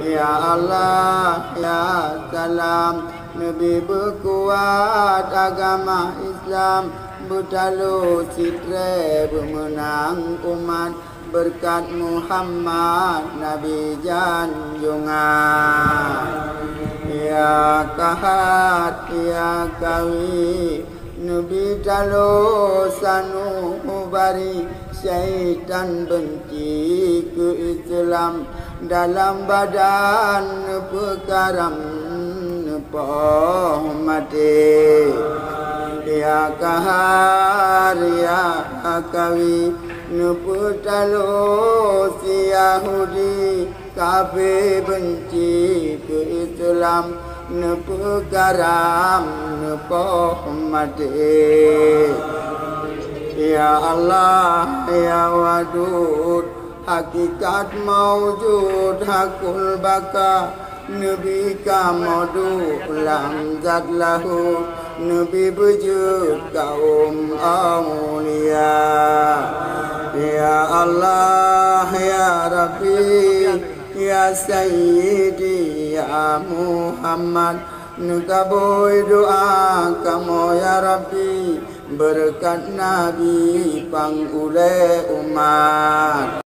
Ya Allah, Ya Salam, Nabi berkuat agama Islam, bertalu citra bermenang umat, berkat Muhammad Nabi Janjungan. Ya Kahar, Ya Kawi, Nabi talu sanu bari, syaitan benci ke Islam, dalam badan pekaram mati. Ya Kahar, Ya Kawi, Nuputalu si Yahudi, kafir benci ke Islam, nepekaram mati. Ya Allah, Ya Wadud, hakikat maujud hakul baka, Nabi kamodu lam zat lahu, Nabi wujud kaum awliya. Ya Allah, Ya Rabbi, Ya Sayyidi, Ya Muhammad, Nukabui doa kamu Ya Rabbi, berkat Nabi pangule umat.